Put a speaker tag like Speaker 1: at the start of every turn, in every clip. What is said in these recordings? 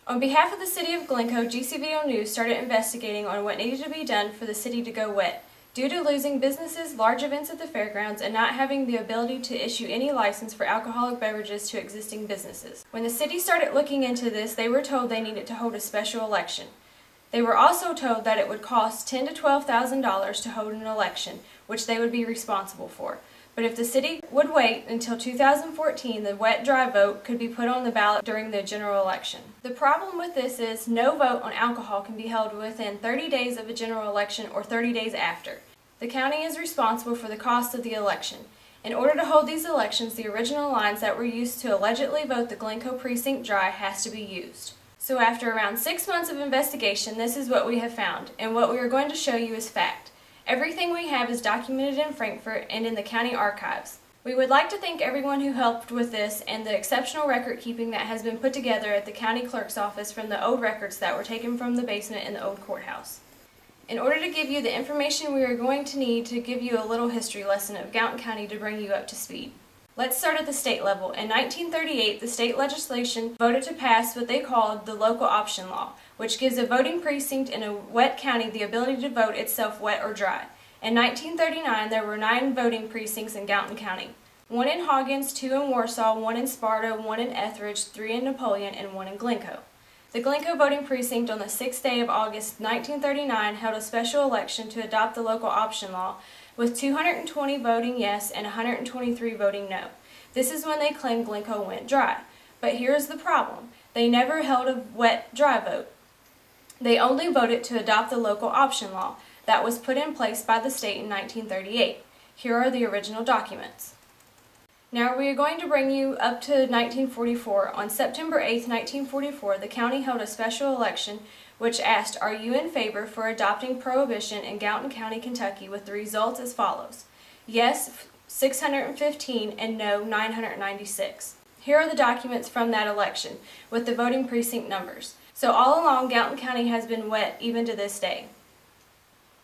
Speaker 1: On behalf of the City of Glencoe, GC Video News started investigating on what needed to be done for the city to go wet. Due to losing businesses, large events at the fairgrounds, and not having the ability to issue any license for alcoholic beverages to existing businesses. When the city started looking into this, they were told they needed to hold a special election. They were also told that it would cost $10,000 to $12,000 to hold an election, which they would be responsible for. But if the city would wait until 2014, the wet-dry vote could be put on the ballot during the general election. The problem with this is no vote on alcohol can be held within 30 days of a general election or 30 days after. The county is responsible for the cost of the election. In order to hold these elections, the original lines that were used to allegedly vote the Glencoe precinct dry has to be used. So after around 6 months of investigation, this is what we have found, and what we are going to show you is fact. Everything we have is documented in Frankfort and in the county archives. We would like to thank everyone who helped with this and the exceptional record keeping that has been put together at the county clerk's office from the old records that were taken from the basement in the old courthouse. In order to give you the information we are going to need to give you a little history lesson of Gaunton County to bring you up to speed. Let's start at the state level. In 1938, the state legislation voted to pass what they called the local option law, which gives a voting precinct in a wet county the ability to vote itself wet or dry. In 1939, there were 9 voting precincts in Gaunton County. 1 in Hawkins, 2 in Warsaw, 1 in Sparta, 1 in Etheridge, 3 in Napoleon, and 1 in Glencoe. The Glencoe voting precinct on the 6th day of August 1939 held a special election to adopt the local option law, with 220 voting yes and 123 voting no. This is when they claimed Glencoe went dry. But here's the problem. They never held a wet-dry vote. They only voted to adopt the local option law that was put in place by the state in 1938. Here are the original documents. Now we are going to bring you up to 1944. On September 8, 1944, the county held a special election which asked, "Are you in favor for adopting prohibition in Gaunton County, Kentucky?" with the results as follows. Yes, 615 and no, 996. Here are the documents from that election with the voting precinct numbers. So all along, Gaunton County has been wet even to this day.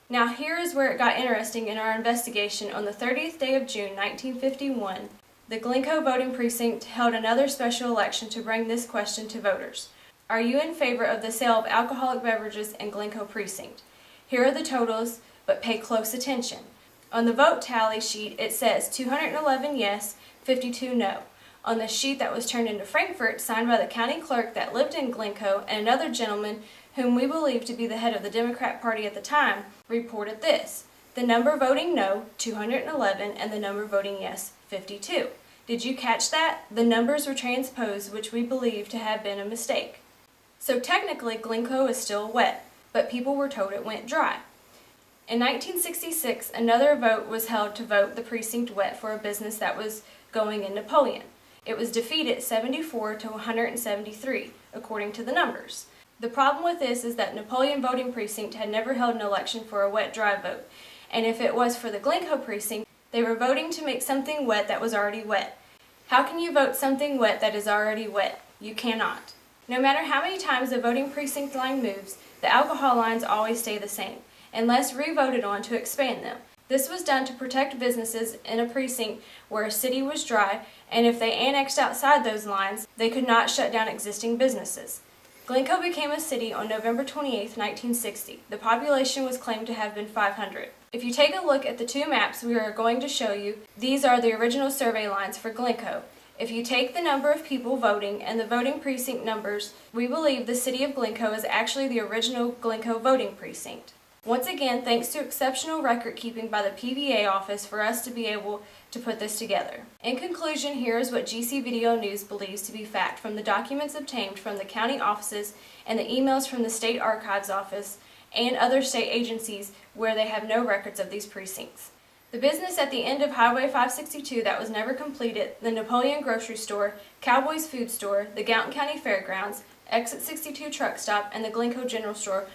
Speaker 1: Now here is where it got interesting in our investigation. On the 30th day of June, 1951, the Glencoe voting precinct held another special election to bring this question to voters. Are you in favor of the sale of alcoholic beverages in Glencoe precinct? Here are the totals, but pay close attention. On the vote tally sheet, it says 211 yes, 52 no. On the sheet that was turned into Frankfort, signed by the county clerk that lived in Glencoe and another gentleman whom we believe to be the head of the Democrat Party at the time, reported this: the number voting no, 211, and the number voting yes, 52. Did you catch that? The numbers were transposed, which we believe to have been a mistake. So technically, Glencoe is still wet, but people were told it went dry. In 1966, another vote was held to vote the precinct wet for a business that was going in Napoleon. It was defeated 74 to 173, according to the numbers. The problem with this is that Napoleon voting precinct had never held an election for a wet-dry vote, and if it was for the Glencoe precinct, they were voting to make something wet that was already wet. How can you vote something wet that is already wet? You cannot. No matter how many times the voting precinct line moves, the alcohol lines always stay the same, unless re-voted on to expand them. This was done to protect businesses in a precinct where a city was dry, and if they annexed outside those lines, they could not shut down existing businesses. Glencoe became a city on November 28, 1960. The population was claimed to have been 500. If you take a look at the 2 maps we are going to show you, these are the original survey lines for Glencoe. If you take the number of people voting and the voting precinct numbers, we believe the city of Glencoe is actually the original Glencoe voting precinct. Once again, thanks to exceptional record keeping by the PVA office for us to be able to put this together. In conclusion, here is what GC Video News believes to be fact from the documents obtained from the county offices and the emails from the state archives office and other state agencies where they have no records of these precincts. The business at the end of Highway 562 that was never completed, the Napoleon Grocery Store, Cowboys Food Store, the Gaunton County Fairgrounds, Exit 62 Truck Stop, and the Glencoe General Store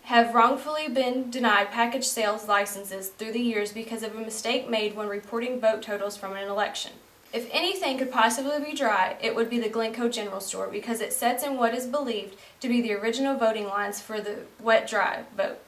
Speaker 1: have wrongfully been denied package sales licenses through the years because of a mistake made when reporting vote totals from an election. If anything could possibly be dry, it would be the Glencoe General Store because it sets in what is believed to be the original voting lines for the wet-dry vote.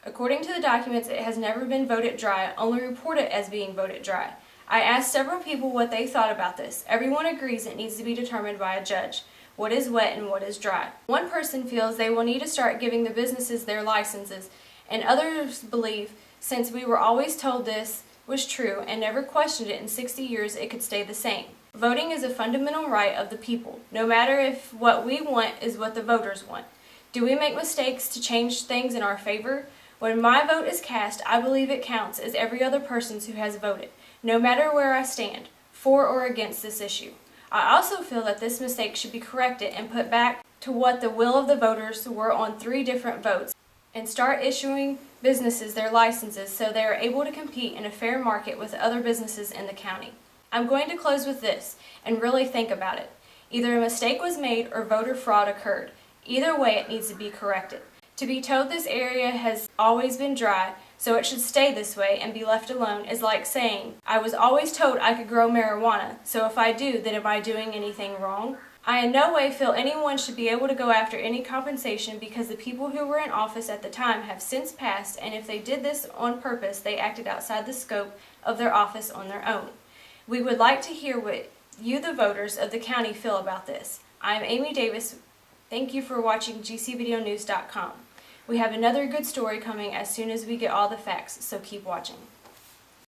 Speaker 1: According to the documents, it has never been voted dry, only reported as being voted dry. I asked several people what they thought about this. Everyone agrees it needs to be determined by a judge. what is wet and what is dry. One person feels they will need to start giving the businesses their licenses, and others believe since we were always told this was true and never questioned it in 60 years, it could stay the same. Voting is a fundamental right of the people, no matter if what we want is what the voters want. Do we make mistakes to change things in our favor? When my vote is cast, I believe it counts as every other person's who has voted, no matter where I stand, for or against this issue. I also feel that this mistake should be corrected and put back to what the will of the voters were on 3 different votes, and start issuing businesses their licenses so they are able to compete in a fair market with other businesses in the county. I'm going to close with this and really think about it. Either a mistake was made or voter fraud occurred. Either way, it needs to be corrected. To be told this area has always been dry, so it should stay this way and be left alone is like saying, I was always told I could grow marijuana, so if I do, then am I doing anything wrong? I in no way feel anyone should be able to go after any compensation because the people who were in office at the time have since passed, and if they did this on purpose, they acted outside the scope of their office on their own. We would like to hear what you, the voters of the county, feel about this. I am Amy Davis. Thank you for watching GCVideoNews.com. We have another good story coming as soon as we get all the facts, so keep watching.